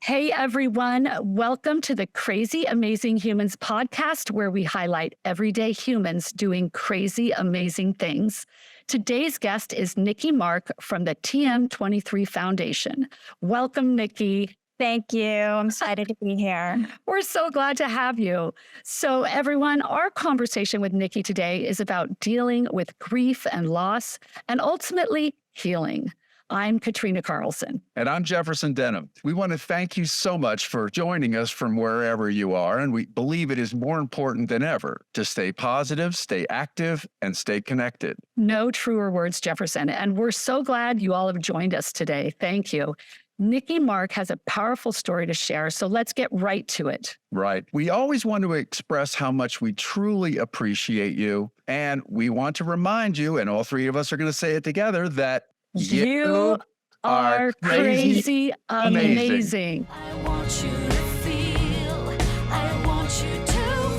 Hey, everyone. Welcome to the Crazy Amazing Humans podcast, where we highlight everyday humans doing crazy, amazing things. Today's guest is Nikki Mark from the TM23 Foundation. Welcome, Nikki. Thank you. I'm excited to be here. We're so glad to have you. So, everyone, our conversation with Nikki today is about dealing with grief and loss and ultimately healing. I'm Katrina Carlson. And I'm Jefferson Denham. We want to thank you so much for joining us from wherever you are. And we believe it is more important than ever to stay positive, stay active, and stay connected. No truer words, Jefferson. And we're so glad you all have joined us today. Thank you. Nikki Mark has a powerful story to share, so let's get right to it. Right. We always want to express how much we truly appreciate you. And we want to remind you, and all three of us are going to say it together, that you are crazy amazing. I want you to feel, I want you to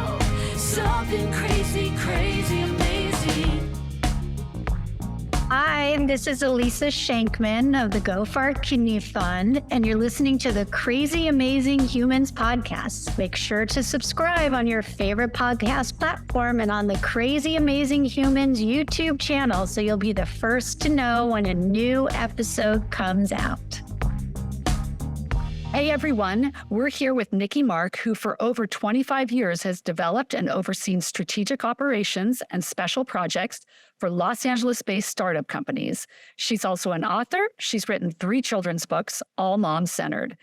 feel something crazy, crazy amazing. Hi, this is Elisa Shankman of the Go Far Kidney Fund, and you're listening to the Crazy Amazing Humans podcast. Make sure to subscribe on your favorite podcast platform and on the Crazy Amazing Humans YouTube channel so you'll be the first to know when a new episode comes out. Hey everyone, we're here with Nikki Mark, who for over 25 years has developed and overseen strategic operations and special projects for Los Angeles-based startup companies. She's also an author. She's written 3 children's books, all mom-centered.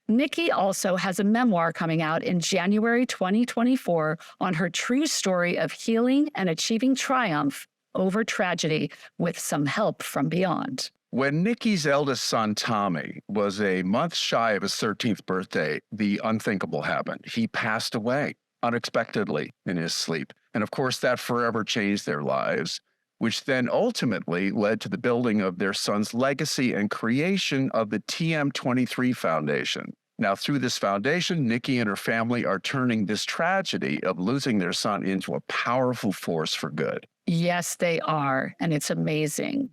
Nikki also has a memoir coming out in January 2024 on her true story of healing and achieving triumph over tragedy with some help from beyond. When Nikki's eldest son, Tommy, was a month shy of his 13th birthday, the unthinkable happened. He passed away unexpectedly in his sleep. And of course, that forever changed their lives, which then ultimately led to the building of their son's legacy and creation of the TM23 Foundation. Now, through this foundation, Nikki and her family are turning this tragedy of losing their son into a powerful force for good. Yes, they are. And it's amazing.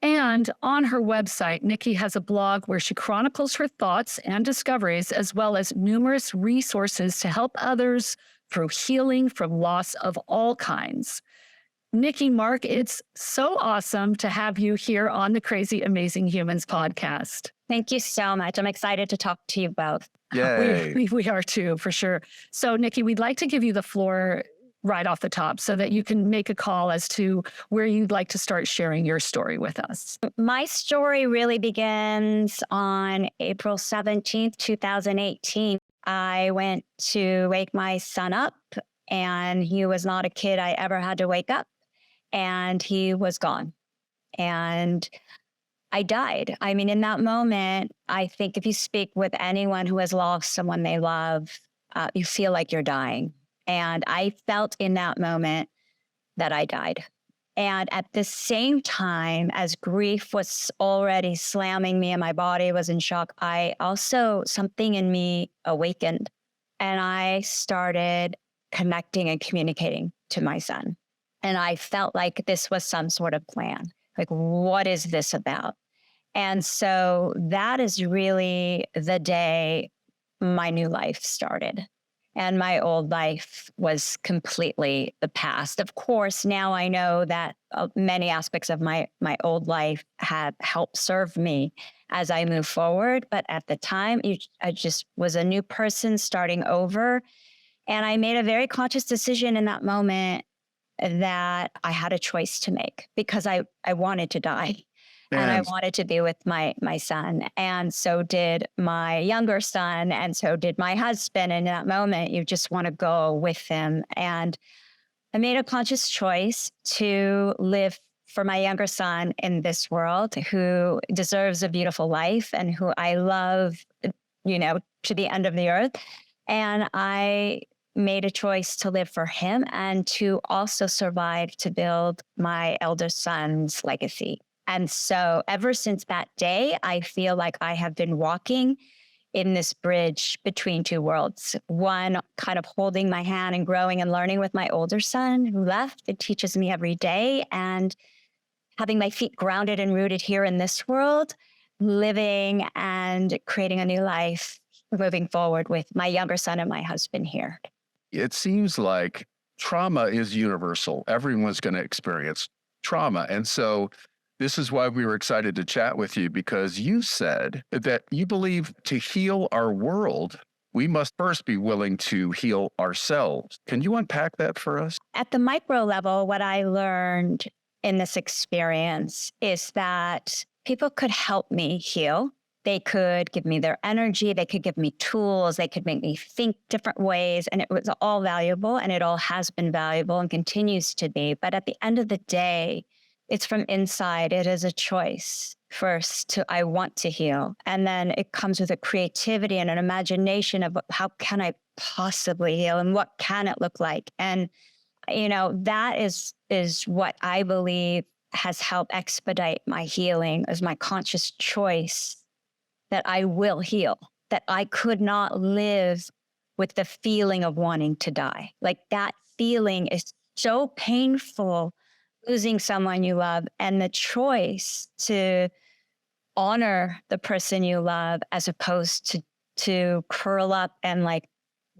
And on her website, Nikki has a blog where she chronicles her thoughts and discoveries, as well as numerous resources to help others through healing from loss of all kinds. Nikki Mark, it's so awesome to have you here on the Crazy Amazing Humans podcast. Thank you so much. I'm excited to talk to you both. Yay. We are too, for sure. So, Nikki, we'd like to give you the floor right off the top so that you can make a call as to where you'd like to start sharing your story with us. My story really begins on April 17th, 2018. I went to wake my son up, and he was not a kid I ever had to wake up, and he was gone. And I died. I mean, in that moment, I think if you speak with anyone who has lost someone they love, you feel like you're dying. And I felt in that moment that I died. And at the same time, as grief was already slamming me and my body was in shock, something in me awakened. And I started connecting and communicating to my son. And I felt like this was some sort of plan. Like, what is this about? And so that is really the day my new life started. And my old life was completely the past. Of course, now I know that many aspects of my old life have helped serve me as I move forward. But at the time, I just was a new person starting over. And I made a very conscious decision in that moment that I had a choice to make because I wanted to die. And I wanted to be with my son. And so did my younger son. And so did my husband. And in that moment, you just want to go with him. And I made a conscious choice to live for my younger son in this world, who deserves a beautiful life and who I love, to the end of the earth. And I made a choice to live for him and to also survive to build my elder son's legacy. And so ever since that day, I feel like I have been walking in this bridge between two worlds. One, kind of holding my hand and growing and learning with my older son who left. It teaches me every day. And having my feet grounded and rooted here in this world, living and creating a new life moving forward with my younger son and my husband here. It seems like trauma is universal. Everyone's going to experience trauma. And so this is why we were excited to chat with you, because you said that you believe to heal our world, we must first be willing to heal ourselves. Can you unpack that for us? At the micro level, what I learned in this experience is that people could help me heal. They could give me their energy. They could give me tools. They could make me think different ways. And it was all valuable, and it all has been valuable and continues to be. But at the end of the day, it's from inside. It is a choice. First, I want to heal. And then it comes with a creativity and an imagination of how can I possibly heal and what can it look like? And, that is what I believe has helped expedite my healing, is my conscious choice that I will heal, that I could not live with the feeling of wanting to die. Like, that feeling is so painful, losing someone you love, and the choice to honor the person you love as opposed to curl up and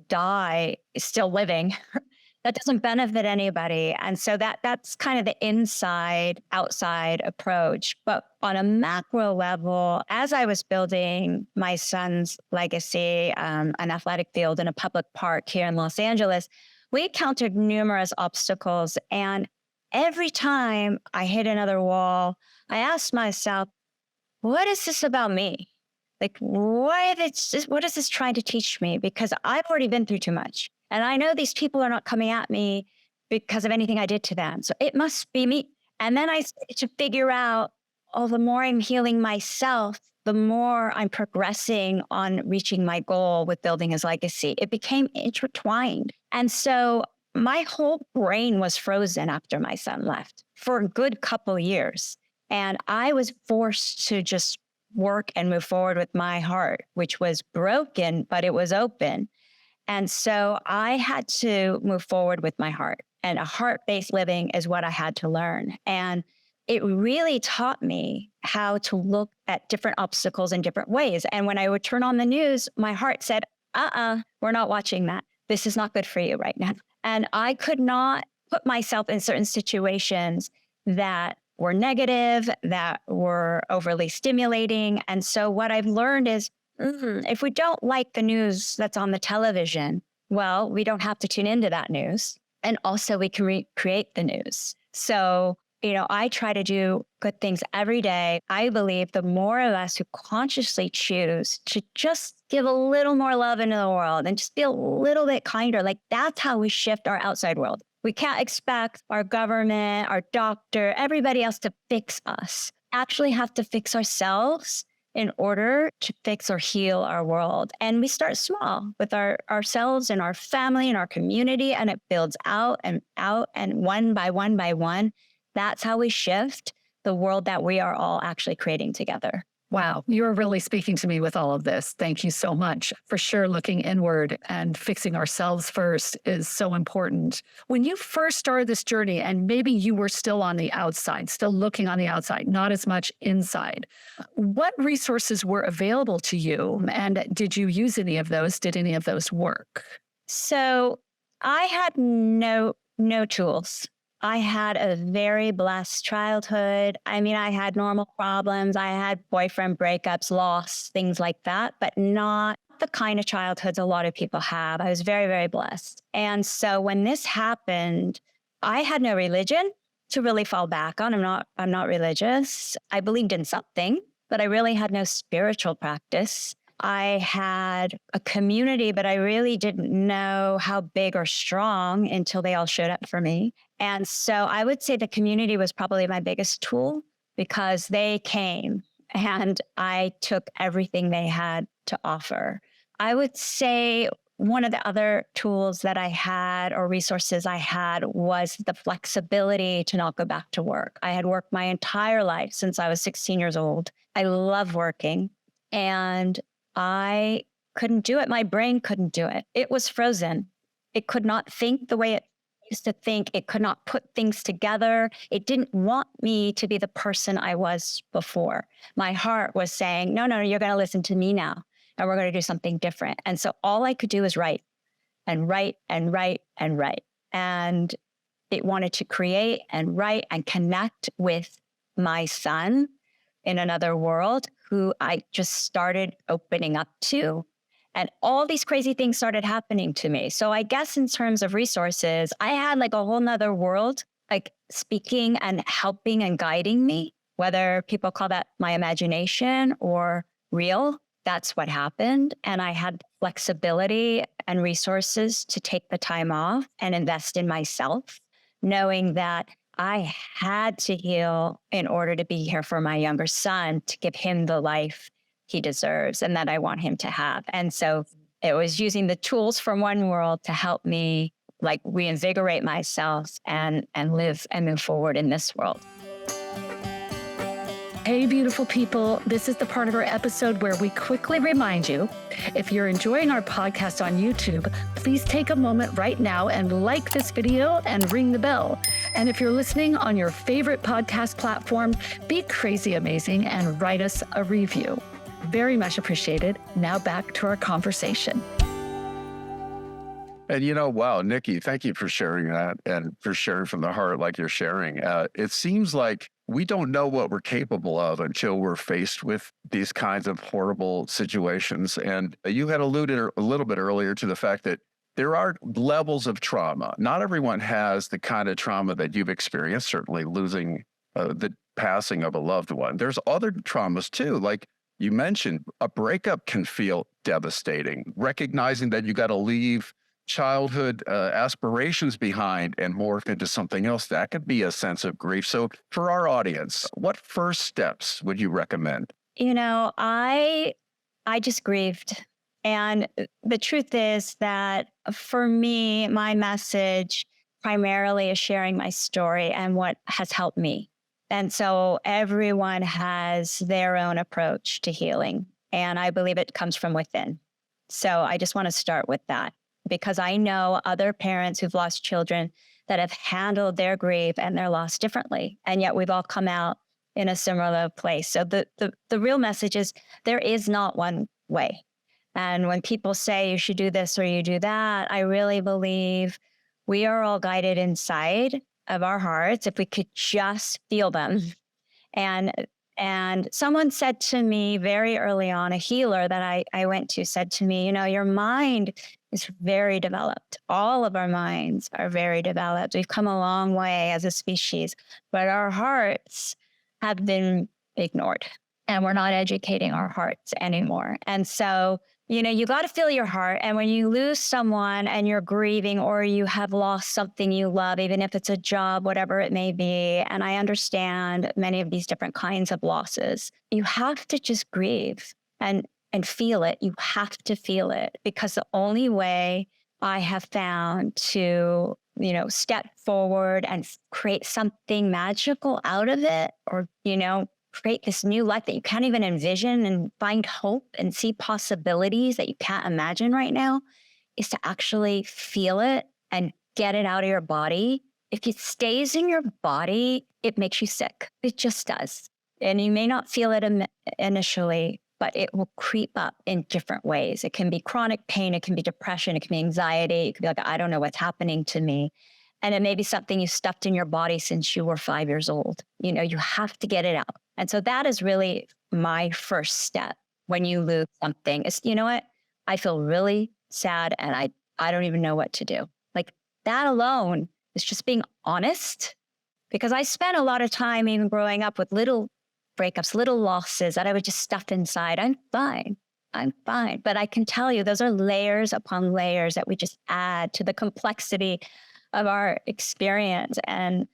die still living. That doesn't benefit anybody. And so that's kind of the inside outside approach. But on a macro level, as I was building my son's legacy, an athletic field in a public park here in Los Angeles, we encountered numerous obstacles. And every time I hit another wall, I asked myself, what is this about me? What is this trying to teach me? Because I've already been through too much. And I know these people are not coming at me because of anything I did to them. So it must be me. And then I started to figure out, the more I'm healing myself, the more I'm progressing on reaching my goal with building his legacy. It became intertwined. And so my whole brain was frozen after my son left for a good couple years. And I was forced to just work and move forward with my heart, which was broken, but it was open. And so I had to move forward with my heart, and a heart-based living is what I had to learn. And it really taught me how to look at different obstacles in different ways. And when I would turn on the news, my heart said, we're not watching that. This is not good for you right now. And I could not put myself in certain situations that were negative, that were overly stimulating. And so what I've learned is, if we don't like the news that's on the television, well, we don't have to tune into that news. And also we can recreate the news. So, I try to do good things every day. I believe the more of us who consciously choose to just give a little more love into the world and just be a little bit kinder, that's how we shift our outside world. We can't expect our government, our doctor, everybody else to fix us. Actually have to fix ourselves in order to fix or heal our world. And we start small with ourselves and our family and our community, and it builds out and one by one by one. That's how we shift the world that we are all actually creating together. Wow, you're really speaking to me with all of this. Thank you so much. For sure, looking inward and fixing ourselves first is so important. When you first started this journey, and maybe you were still on the outside, still looking on the outside, not as much inside, what resources were available to you? And did you use any of those? Did any of those work? So I had no tools. I had a very blessed childhood. I mean, I had normal problems. I had boyfriend breakups, loss, things like that, but not the kind of childhoods a lot of people have. I was very, very blessed. And so when this happened, I had no religion to really fall back on. I'm not religious. I believed in something, but I really had no spiritual practice. I had a community, but I really didn't know how big or strong until they all showed up for me. And so I would say the community was probably my biggest tool, because they came and I took everything they had to offer. I would say one of the other tools that I had, or resources I had, was the flexibility to not go back to work. I had worked my entire life since I was 16 years old. I love working, and I couldn't do it. My brain couldn't do it. It was frozen. It could not think the way used to think it could not put things together. It didn't want me to be the person I was before. My heart was saying, no, no, you're going to listen to me now, and we're going to do something different. And so all I could do was write and write and write and write. And it wanted to create and write and connect with my son in another world who I just started opening up to. And all these crazy things started happening to me. So I guess in terms of resources, I had like a whole nother world, like speaking and helping and guiding me, whether people call that my imagination or real. That's what happened. And I had flexibility and resources to take the time off and invest in myself, knowing that I had to heal in order to be here for my younger son, to give him the life he deserves and that I want him to have. And so it was using the tools from one world to help me like reinvigorate myself and live and move forward in this world. Hey, beautiful people. This is the part of our episode where we quickly remind you, if you're enjoying our podcast on YouTube, please take a moment right now and like this video and ring the bell. And if you're listening on your favorite podcast platform, be crazy amazing and write us a review. Very much appreciated. Now back to our conversation. And wow, Nikki, thank you for sharing that and for sharing from the heart like you're sharing. It seems like we don't know what we're capable of until we're faced with these kinds of horrible situations. And you had alluded a little bit earlier to the fact that there are levels of trauma. Not everyone has the kind of trauma that you've experienced, certainly losing the passing of a loved one. There's other traumas too, like you mentioned, a breakup can feel devastating. Recognizing that you got to leave childhood aspirations behind and morph into something else, that could be a sense of grief. So for our audience, what first steps would you recommend? I just grieved. And the truth is that for me, my message primarily is sharing my story and what has helped me. And so everyone has their own approach to healing. And I believe it comes from within. So I just want to start with that, because I know other parents who've lost children that have handled their grief and their loss differently. And yet we've all come out in a similar place. So the real message is there is not one way. And when people say you should do this or you do that, I really believe we are all guided inside of our hearts if we could just feel them. And someone said to me very early on, a healer that I went to said to me, your mind is very developed. All of our minds are very developed. We've come a long way as a species, but our hearts have been ignored, and we're not educating our hearts anymore. And so, you got to feel your heart. And when you lose someone and you're grieving, or you have lost something you love, even if it's a job, whatever it may be, and I understand many of these different kinds of losses, you have to just grieve and feel it. You have to feel it, because the only way I have found to, step forward and create something magical out of it, or, create this new life that you can't even envision and find hope and see possibilities that you can't imagine right now, is to actually feel it and get it out of your body. If it stays in your body, it makes you sick. It just does. And you may not feel it initially, but it will creep up in different ways. It can be chronic pain. It can be depression. It can be anxiety. It can be like, I don't know what's happening to me. And it may be something you stuffed in your body since you were 5 years old. You have to get it out. And so that is really my first step when you lose something. Is, what? I feel really sad and I don't even know what to do. Like, that alone is just being honest, because I spent a lot of time even growing up with little breakups, little losses that I would just stuff inside. I'm fine. But I can tell you, those are layers upon layers that we just add to the complexity of our experience. And,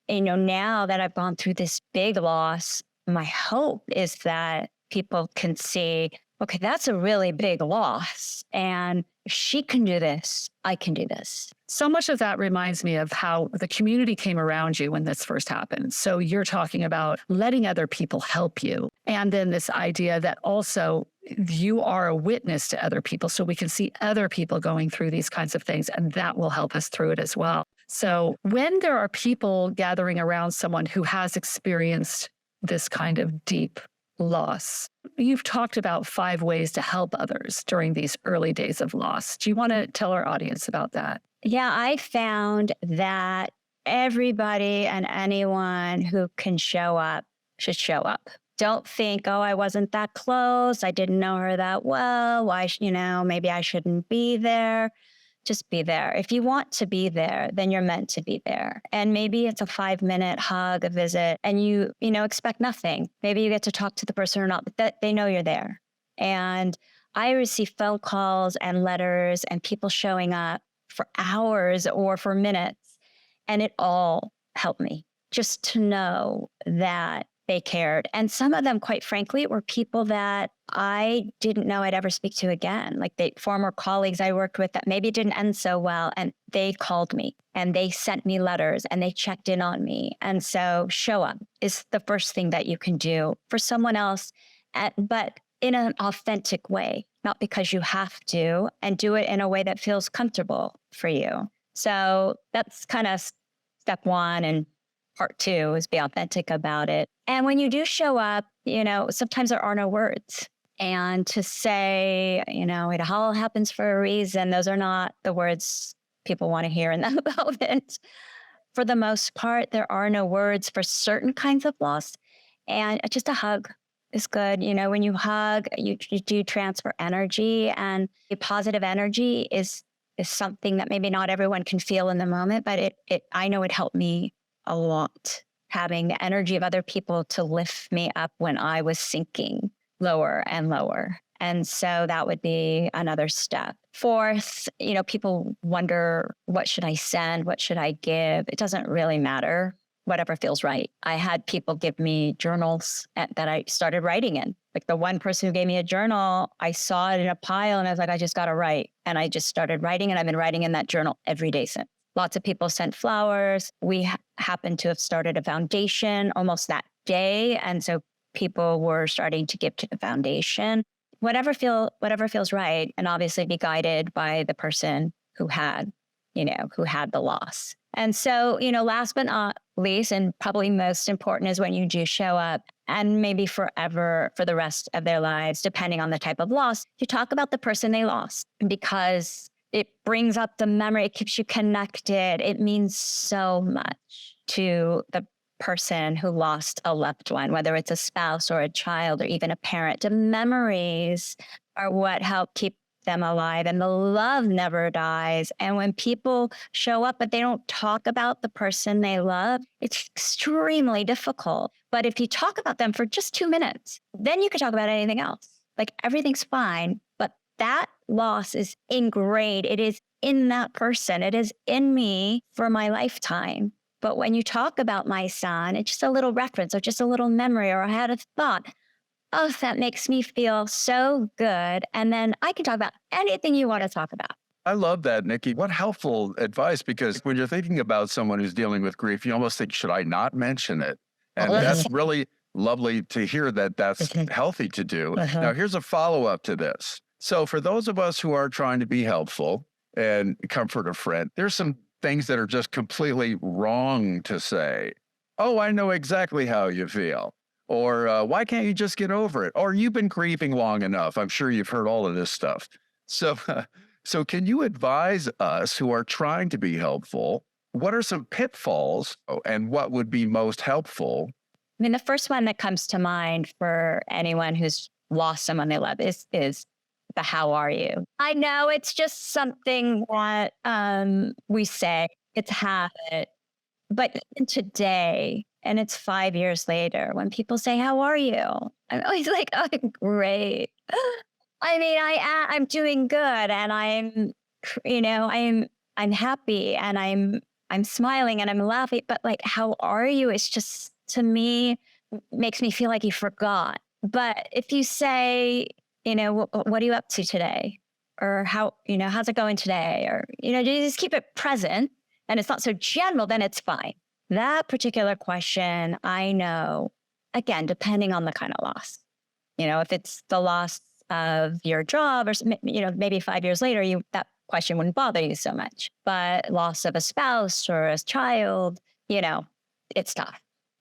now that I've gone through this big loss, my hope is that people can see, okay, that's a really big loss. And if she can do this, I can do this. So much of that reminds me of how the community came around you when this first happened. So you're talking about letting other people help you. And then this idea that also you are a witness to other people, so we can see other people going through these kinds of things, and that will help us through it as well. So when there are people gathering around someone who has experienced this kind of deep loss, you've talked about 5 ways to help others during these early days of loss. Do you want to tell our audience about that? Yeah, I found that everybody and anyone who can show up should show up. Don't think, oh, I wasn't that close. I didn't know her that well. Why, maybe I shouldn't be there. Just be there. If you want to be there, then you're meant to be there. And maybe it's a 5-minute hug, a visit, and you expect nothing. Maybe you get to talk to the person or not, but that they know you're there. And I receive phone calls and letters and people showing up for hours or for minutes. And it all helped me just to know that they cared. And some of them, quite frankly, were people that I didn't know I'd ever speak to again. Like former colleagues I worked with that maybe didn't end so well. And they called me and they sent me letters and they checked in on me. And so show up is the first thing that you can do for someone else, but in an authentic way, not because you have to, and do it in a way that feels comfortable for you. So that's kind of step 1. And part 2 is be authentic about it. And when you do show up, sometimes there are no words. And to say, it all happens for a reason, those are not the words people want to hear in that moment. For the most part, there are no words for certain kinds of loss. And just a hug is good. When you hug, you do transfer energy, and positive energy is something that maybe not everyone can feel in the moment, but I know it helped me a lot, having the energy of other people to lift me up when I was sinking lower and lower. And so that would be another step. 4th, people wonder, what should I send? What should I give? It doesn't really matter. Whatever feels right. I had people give me journals that I started writing in. Like the one person who gave me a journal, I saw it in a pile and I was like, I just got to write. And I just started writing, and I've been writing in that journal every day since. Lots of people sent flowers. We happened to have started a foundation almost that day. And so people were starting to give to the foundation. Whatever feels right. And obviously be guided by the person who had the loss. And so, last but not least, and probably most important, is when you do show up, and maybe forever for the rest of their lives, depending on the type of loss, you talk about the person they lost, because it brings up the memory. It keeps you connected. It means so much to the person who lost a loved one, whether it's a spouse or a child or even a parent. The memories are what help keep them alive, and the love never dies. And when people show up but they don't talk about the person they love, it's extremely difficult. But if you talk about them for just 2 minutes, then you can talk about anything else. Like everything's fine, but that loss is ingrained. It is in that person. It is in me for my lifetime. But when you talk about my son, it's just a little reference or just a little memory, or I had a thought. Oh, that makes me feel so good. And then I can talk about anything you want to talk about. I love that, Nikki. What helpful advice, because when you're thinking about someone who's dealing with grief, you almost think, should I not mention it? And that's really lovely to hear that that's healthy to do. Now, here's a follow-up to this. So for those of us who are trying to be helpful and comfort a friend, there's some things that are just completely wrong to say. Oh, I know exactly how you feel. Or why can't you just get over it? Or you've been grieving long enough. I'm sure you've heard all of this stuff. So can you advise us who are trying to be helpful? What are some pitfalls and what would be most helpful? I mean, the first one that comes to mind for anyone who's lost someone they love is the how are you? I know it's just something that we say, it's a habit. But even today, and it's 5 years later, when people say, how are you? I'm always like, oh, great. I mean, I'm doing good, and I'm happy, and I'm smiling and I'm laughing, but like, how are you? It's just, to me, makes me feel like you forgot. But if you say, what are you up to today? Or how's it going today? Or, you just keep it present and it's not so general, then it's fine. That particular question, I know, again, depending on the kind of loss, if it's the loss of your job or, maybe 5 years later, that question wouldn't bother you so much. But loss of a spouse or a child, it's tough.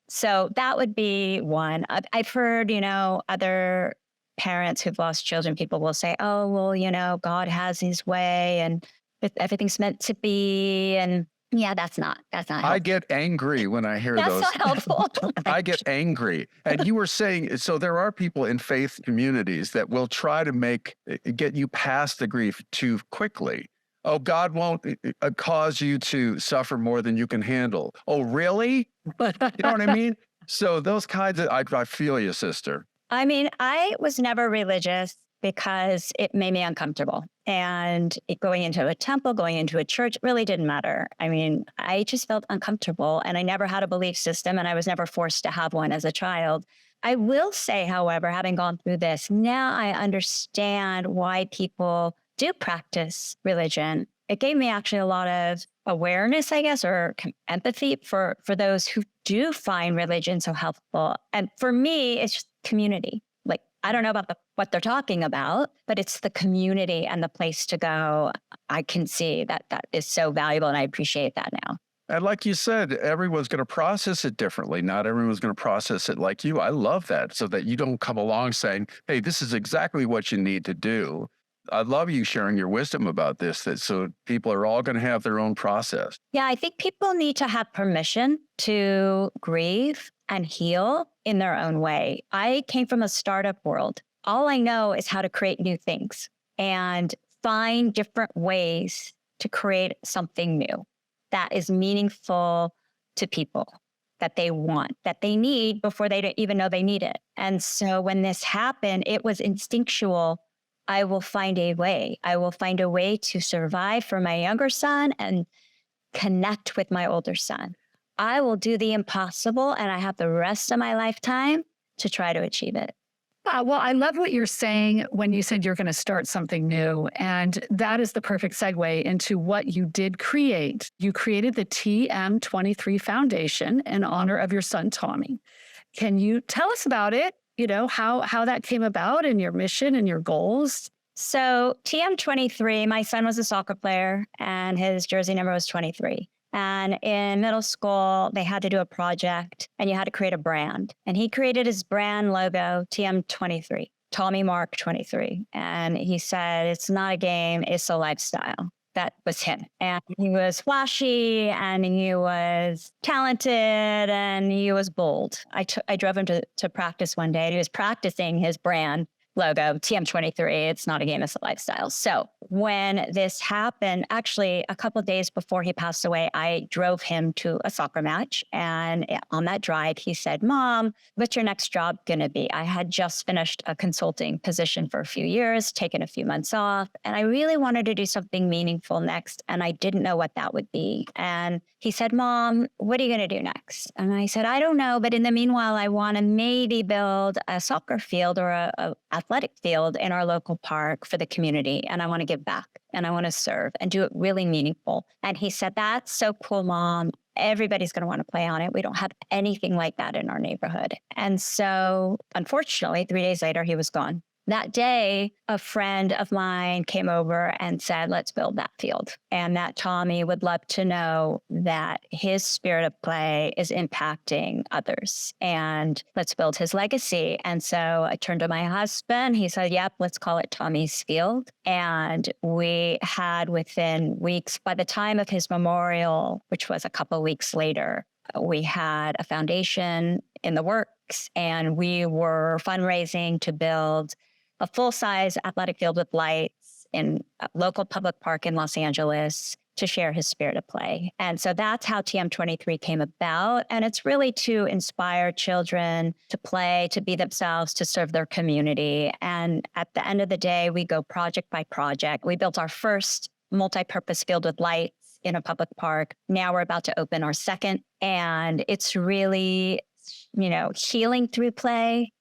So that would be one. I've heard, other parents who've lost children, people will say, oh, well, God has his way and everything's meant to be. And yeah, that's not helpful. I get angry when I hear That's those. not helpful. I get angry. And you were saying, so there are people in faith communities that will try to get you past the grief too quickly. Oh, God won't cause you to suffer more than you can handle. Oh, really? You know what I mean? So those kinds of, I feel you, sister. I mean, I was never religious because it made me uncomfortable. And going into a temple, going into a church really didn't matter. I mean, I just felt uncomfortable and I never had a belief system and I was never forced to have one as a child. I will say, however, having gone through this, now I understand why people do practice religion. It gave me actually a lot of awareness, I guess, or empathy for those who do find religion so helpful. And for me, it's just community. Like, I don't know about what they're talking about, but it's the community and the place to go. I can see that is so valuable, and I appreciate that now. And like you said, everyone's going to process it differently. Not everyone's going to process it like you. I love that, so that you don't come along saying, hey, this is exactly what you need to do. I love you sharing your wisdom about this, so people are all going to have their own process. Yeah, I think people need to have permission to grieve and heal in their own way. I came from a startup world. All I know is how to create new things and find different ways to create something new that is meaningful to people, that they want, that they need before they don't even know they need it. And so when this happened, it was instinctual. I will find a way. I will find a way to survive for my younger son and connect with my older son. I will do the impossible, and I have the rest of my lifetime to try to achieve it. Well, I love what you're saying when you said you're going to start something new. And that is the perfect segue into what you did create. You created the TM23 Foundation in honor of your son, Tommy. Can you tell us about it? How that came about and your mission and your goals? So TM23, my son was a soccer player and his jersey number was 23. And in middle school, they had to do a project and you had to create a brand. And he created his brand logo, TM23, Tommy Mark 23. And he said, it's not a game, it's a lifestyle. That was him. And he was flashy and he was talented and he was bold. I drove him to practice one day and he was practicing his brand logo, TM23, it's not a game, it's a lifestyle. So when this happened, actually a couple of days before he passed away, I drove him to a soccer match. And on that drive, he said, Mom, what's your next job going to be? I had just finished a consulting position for a few years, taken a few months off, and I really wanted to do something meaningful next. And I didn't know what that would be. And he said, Mom, what are you going to do next? And I said, I don't know. But in the meanwhile, I want to maybe build a soccer field or a athletic field in our local park for the community. And I want to give back and I want to serve and do it really meaningful. And he said, that's so cool, Mom. Everybody's going to want to play on it. We don't have anything like that in our neighborhood. And so unfortunately, 3 days later, he was gone. That day, a friend of mine came over and said, let's build that field. And that Tommy would love to know that his spirit of play is impacting others. And let's build his legacy. And so I turned to my husband. He said, yep, let's call it Tommy's Field. And we had within weeks, by the time of his memorial, which was a couple of weeks later, we had a foundation in the works and we were fundraising to build a full-size athletic field with lights in a local public park in Los Angeles to share his spirit of play. And so that's how TM23 came about. And it's really to inspire children to play, to be themselves, to serve their community. And at the end of the day, we go project by project. We built our first multi-purpose field with lights in a public park. Now we're about to open our second. And it's really, healing through play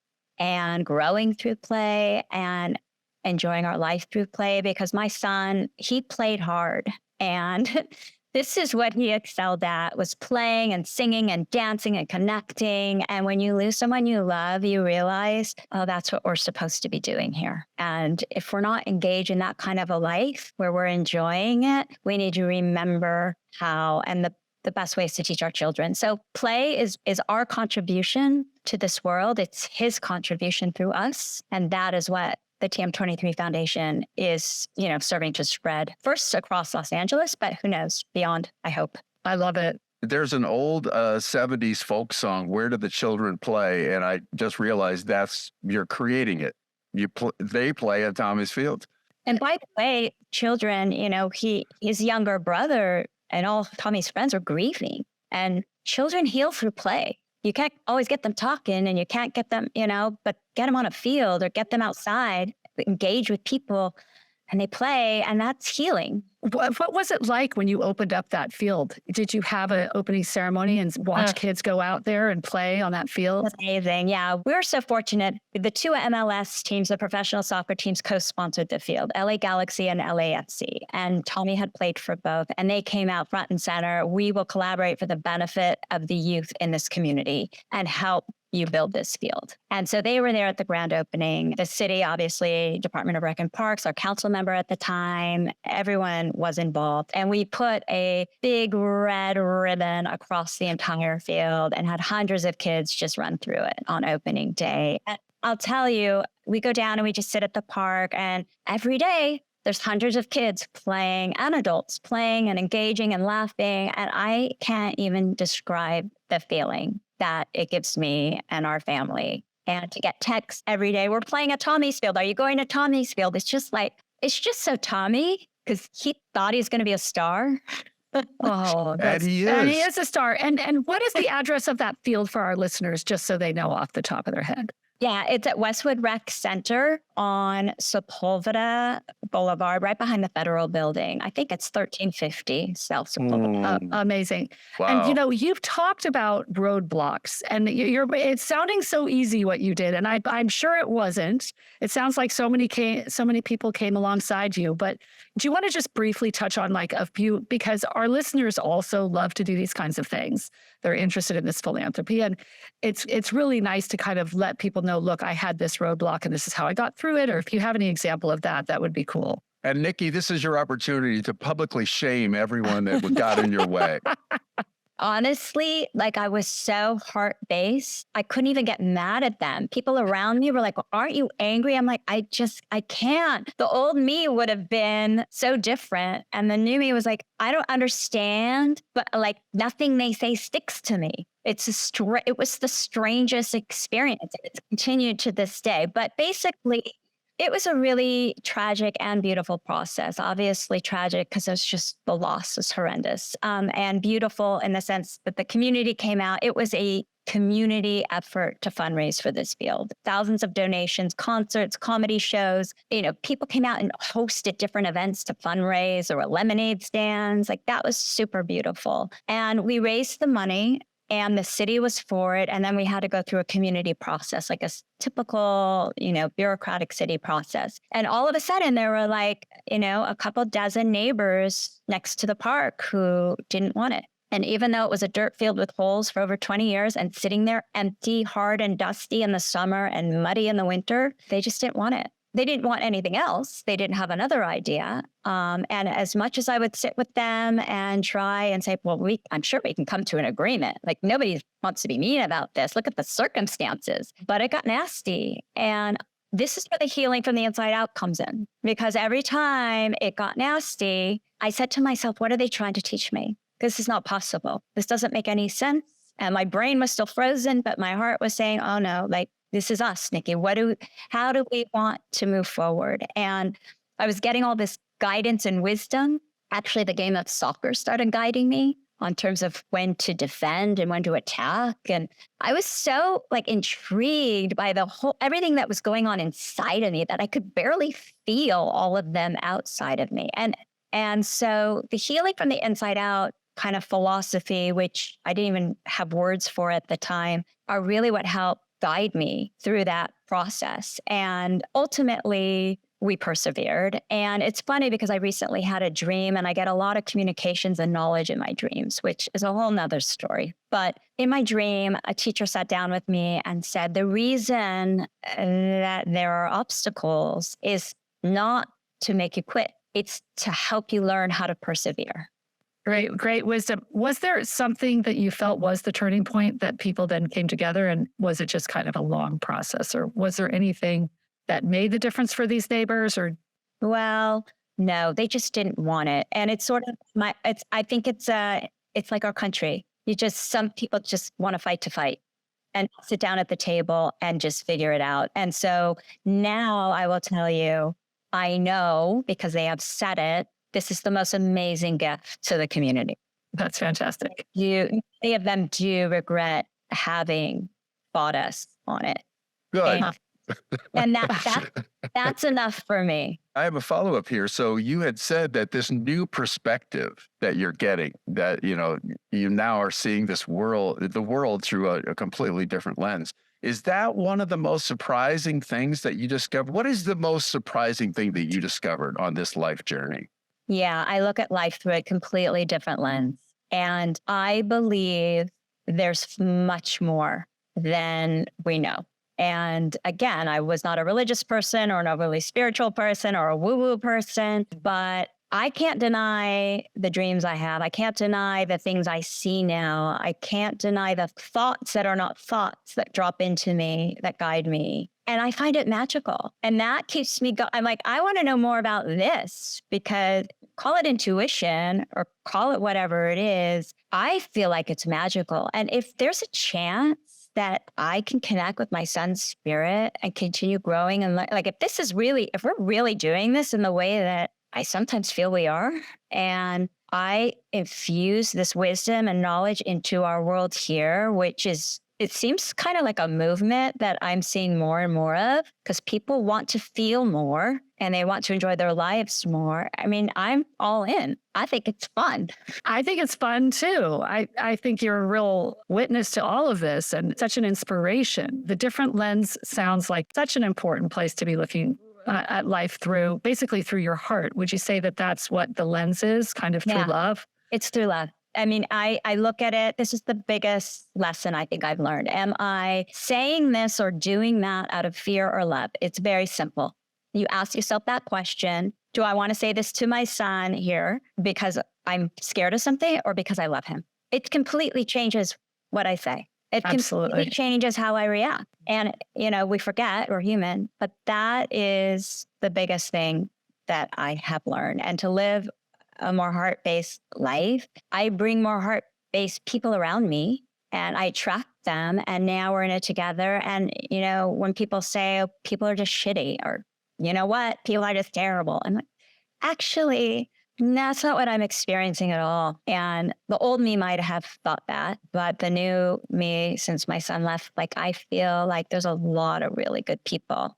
and growing through play and enjoying our life through play, because my son, he played hard and This is what he excelled at, was playing and singing and dancing and connecting. And when you lose someone you love, you realize, oh, that's what we're supposed to be doing here. And if we're not engaged in that kind of a life where we're enjoying it, we need to remember how, and the best ways to teach our children. So play is our contribution to this world. It's his contribution through us. And that is what the TM23 Foundation is, serving to spread first across Los Angeles, but who knows, beyond, I hope. I love it. There's an old 70s folk song, Where Do the Children Play? And I just realized you're creating it. They play at Tommy's Field. And by the way, children, his younger brother and all Tommy's friends are grieving, and children heal through play. You can't always get them talking, and you can't get them, but get them on a field or get them outside, engage with people, and they play, and that's healing. What was it like when you opened up that field? Did you have an opening ceremony and watch kids go out there and play on that field? That's amazing. Yeah, we're so fortunate. The two MLS teams, the professional soccer teams, co-sponsored the field, LA Galaxy and LAFC. And Tommy had played for both, and they came out front and center. We will collaborate for the benefit of the youth in this community and help you build this field. And so they were there at the grand opening. The city, obviously, Department of Rec and Parks, our council member at the time, everyone was involved. And we put a big red ribbon across the entire field and had hundreds of kids just run through it on opening day. And I'll tell you, we go down and we just sit at the park, and every day there's hundreds of kids playing and adults playing and engaging and laughing. And I can't even describe the feeling that it gives me and our family. And to get texts every day, we're playing at Tommy's Field. Are you going to Tommy's Field? It's just so Tommy, because he thought he was going to be a star. And he is. And he is a star. And what is the address of that field for our listeners, just so they know off the top of their head? Yeah, it's at Westwood Rec Center on Sepulveda Boulevard, right behind the Federal Building. I think it's 1350 South Sepulveda. Amazing. Wow. And you've talked about roadblocks, and it's sounding so easy what you did, and I'm sure it wasn't. It sounds like so many people came alongside you. But do you want to just briefly touch on like a few, because our listeners also love to do these kinds of things. They're interested in this philanthropy, and it's really nice to kind of let people know, look, I had this roadblock and this is how I got through it. Or if you have any example of that, that would be cool. And Nikki, this is your opportunity to publicly shame everyone that got in your way. Honestly, I was so heart-based. I couldn't even get mad at them. People around me were like, well, aren't you angry? I'm like, I can't. The old me would have been so different. And the new me was like, I don't understand, but nothing they say sticks to me. It was the strangest experience. It's continued to this day. But basically, it was a really tragic and beautiful process. Obviously tragic because the loss was horrendous, and beautiful in the sense that the community came out. It was a community effort to fundraise for this field. Thousands of donations, concerts, comedy shows. People came out and hosted different events to fundraise. There were lemonade stands. That was super beautiful. And we raised the money, and the city was for it. And then we had to go through a community process, like a typical, bureaucratic city process. And all of a sudden there were a couple dozen neighbors next to the park who didn't want it. And even though it was a dirt field with holes for over 20 years and sitting there empty, hard and dusty in the summer and muddy in the winter, they just didn't want it. They didn't want anything else. They didn't have another idea. And as much as I would sit with them and try and say, well, I'm sure we can come to an agreement. Nobody wants to be mean about this. Look at the circumstances. But it got nasty. And this is where the healing from the inside out comes in. Because every time it got nasty, I said to myself, what are they trying to teach me? This is not possible. This doesn't make any sense. And my brain was still frozen, but my heart was saying, oh no, this is us, Nikki. How do we want to move forward? And I was getting all this guidance and wisdom. Actually, the game of soccer started guiding me on terms of when to defend and when to attack. And I was so intrigued by everything that was going on inside of me that I could barely feel all of them outside of me. And so the healing from the inside out kind of philosophy, which I didn't even have words for at the time, are really what helped guide me through that process. And ultimately, we persevered. And it's funny because I recently had a dream and I get a lot of communications and knowledge in my dreams, which is a whole nother story. But in my dream, a teacher sat down with me and said, the reason that there are obstacles is not to make you quit. It's to help you learn how to persevere. Great wisdom. Was there something that you felt was the turning point that people then came together, and was it just kind of a long process, or was there anything that made the difference for these neighbors? Or Well, no, they just didn't want it. And it's sort of I think it's like our country. Some people just want to fight and sit down at the table and just figure it out. And so now I will tell you, I know because they have said it, this is the most amazing gift to the community. that's fantastic. Many of them do regret having fought us on it. Good. And that's enough for me. I have a follow-up here. So you had said that this new perspective that you're getting, that, you now are seeing the world through a completely different lens. Is that one of the most surprising things that you discovered? What is the most surprising thing that you discovered on this life journey? Yeah, I look at life through a completely different lens. And I believe there's much more than we know. And again, I was not a religious person or an overly spiritual person or a woo-woo person, but I can't deny the dreams I have. I can't deny the things I see now. I can't deny the thoughts that are not thoughts that drop into me, that guide me. And I find it magical. And that keeps me going. I'm like, I want to know more about this, because call it intuition or call it whatever it is. I feel like it's magical. And if there's a chance that I can connect with my son's spirit and continue growing, and if we're really doing this in the way that I sometimes feel we are, and I infuse this wisdom and knowledge into our world here, it seems kind of like a movement that I'm seeing more and more of, because people want to feel more and they want to enjoy their lives more. I mean, I'm all in. I think it's fun. I think it's fun too. I think you're a real witness to all of this and such an inspiration. The different lens sounds like such an important place to be looking at life through, basically through your heart. Would you say that that's what the lens is, kind of through love? It's through love. I mean, I look at it, this is the biggest lesson I think I've learned. Am I saying this or doing that out of fear or love? It's very simple. You ask yourself that question. Do I want to say this to my son here because I'm scared of something or because I love him? It completely changes what I say. It completely changes how I react. And, we forget we're human, but that is the biggest thing that I have learned. And to live a more heart-based life, I bring more heart-based people around me and I attract them. And now we're in it together. And, when people say, oh, people are just shitty, or, you know what, people are just terrible. I'm like, actually, that's not what I'm experiencing at all. And the old me might have thought that, but the new me, since my son left, I feel like there's a lot of really good people.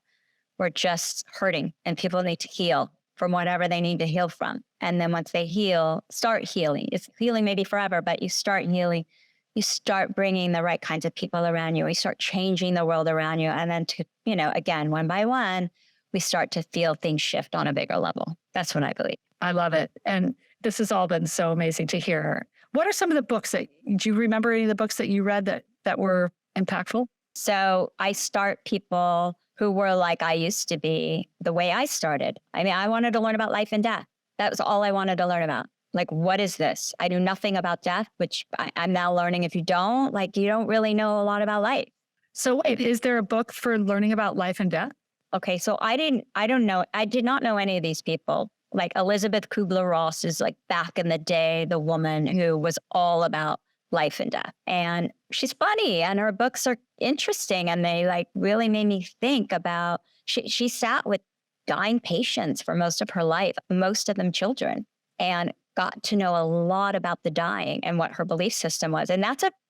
We're just hurting and people need to heal from whatever they need to heal from. And then once they heal, start healing. It's healing maybe forever, but you start healing. You start bringing the right kinds of people around you. You start changing the world around you. And then again, one by one, we start to feel things shift on a bigger level. That's what I believe. I love it. And this has all been so amazing to hear. What are some of the books do you remember any of the books that you read that were impactful? So I start people who were like I used to be the way I started. I mean, I wanted to learn about life and death. That was all I wanted to learn about. What is this? I knew nothing about death, which I'm now learning. If you don't, you don't really know a lot about life. So wait, is there a book for learning about life and death? Okay, so I did not know any of these people. Elizabeth Kubler-Ross is back in the day, the woman who was all about life and death. And she's funny and her books are interesting. And they really made me think about, she sat with dying patients for most of her life, most of them children, and got to know a lot about the dying and what her belief system was. And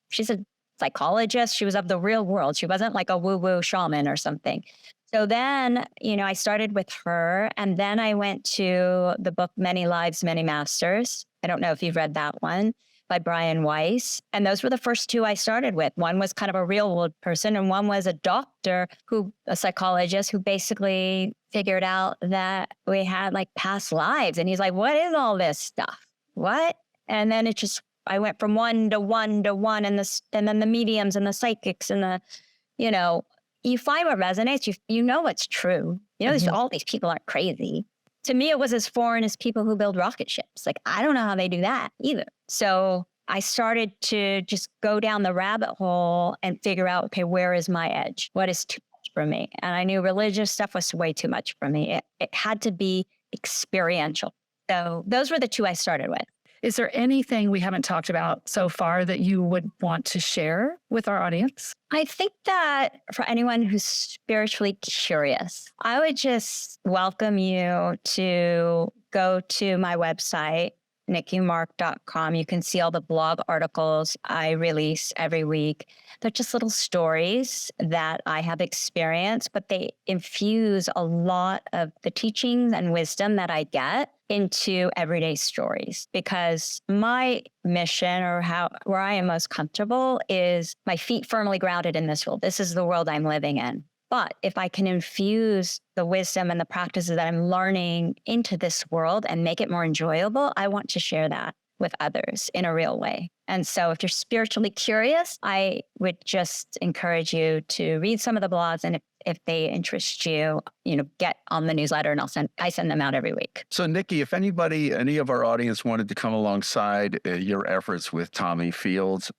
she's a psychologist. She was of the real world. She wasn't like a woo-woo shaman or something. So then, I started with her, and then I went to the book, Many Lives, Many Masters. I don't know if you've read that one, by Brian Weiss. And those were the first two I started with. One was kind of a real world person, and one was a doctor a psychologist who basically figured out that we had like past lives. And he's like, what is all this stuff? What? And then I went from one to one to one, and then the mediums and the psychics and the, you find what resonates, you know what's true. All these people aren't crazy. To me, it was as foreign as people who build rocket ships. Like, I don't know how they do that either. So I started to just go down the rabbit hole and figure out, okay, where is my edge? What is too much for me? And I knew religious stuff was way too much for me. It had to be experiential. So those were the two I started with. Is there anything we haven't talked about so far that you would want to share with our audience? I think that for anyone who's spiritually curious, I would just welcome you to go to my website, nikkimark.com. You can see all the blog articles I release every week. They're just little stories that I have experienced, but they infuse a lot of the teachings and wisdom that I get into everyday stories, because my mission, or where I am most comfortable, is my feet firmly grounded in this world. This is the world I'm living in. But if I can infuse the wisdom and the practices that I'm learning into this world and make it more enjoyable, I want to share that with others in a real way. And so if you're spiritually curious, I would just encourage you to read some of the blogs, and if they interest you, get on the newsletter, and I send them out every week. So Nikki, if any of our audience wanted to come alongside your efforts with Tommy's Field,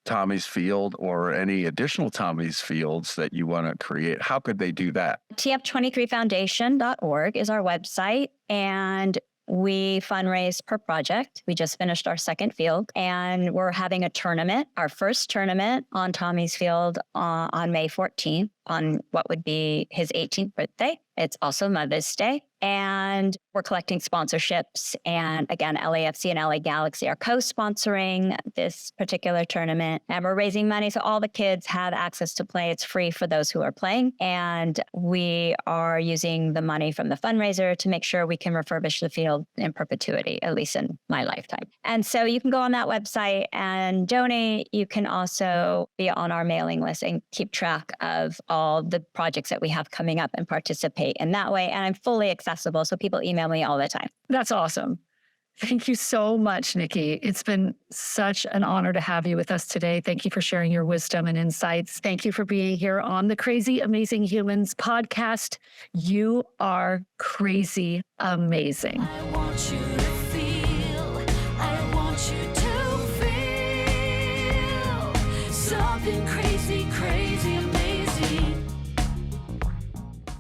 or any additional Tommy's Fields that you want to create, how could they do that? TM23foundation.org is our website, and we fundraise per project. We just finished our second field, and we're having a tournament, our first tournament on Tommy's Field on May 14th, on what would be his 18th birthday. It's also Mother's Day. And we're collecting sponsorships. And again, LAFC and LA Galaxy are co-sponsoring this particular tournament. And we're raising money so all the kids have access to play. It's free for those who are playing. And we are using the money from the fundraiser to make sure we can refurbish the field in perpetuity, at least in my lifetime. And so you can go on that website and donate. You can also be on our mailing list and keep track of all the projects that we have coming up and participate in that way. And I'm fully accessible, so people email me all the time. That's awesome. Thank you so much, Nikki. It's been such an honor to have you with us today. Thank you for sharing your wisdom and insights. Thank you for being here on the Crazy Amazing Humans podcast. You are crazy amazing. I want you to feel, I want you to feel something crazy, crazy amazing.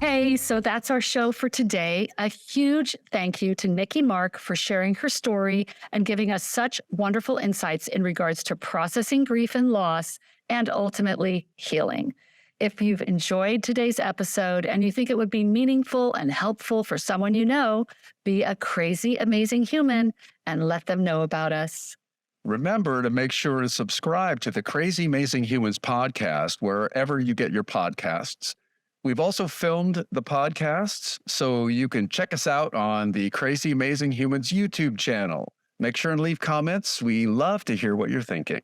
Hey, so that's our show for today. A huge thank you to Nikki Mark for sharing her story and giving us such wonderful insights in regards to processing grief and loss, and ultimately healing. If you've enjoyed today's episode and you think it would be meaningful and helpful for someone you know, be a crazy, amazing human and let them know about us. Remember to make sure to subscribe to the Crazy Amazing Humans podcast wherever you get your podcasts. We've also filmed the podcasts, so you can check us out on the Crazy Amazing Humans YouTube channel. Make sure and leave comments. We love to hear what you're thinking.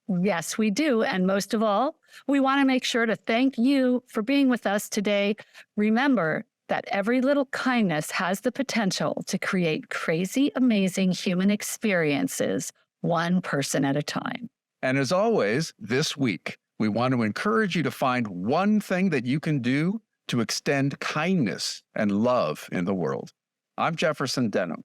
Yes, we do. And most of all, we want to make sure to thank you for being with us today. Remember that every little kindness has the potential to create crazy, amazing human experiences, one person at a time. And as always, this week, we want to encourage you to find one thing that you can do to extend kindness and love in the world. I'm Jefferson Denham.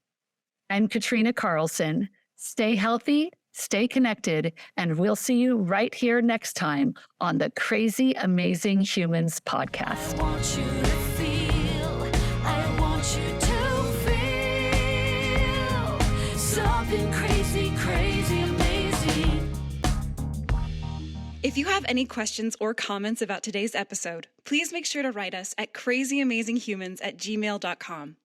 I'm Katrina Carlson. Stay healthy, stay connected, and we'll see you right here next time on the Crazy Amazing Humans podcast. I want you to feel, I want you to feel something crazy, crazy amazing. If you have any questions or comments about today's episode, please make sure to write us at crazyamazinghumans@gmail.com.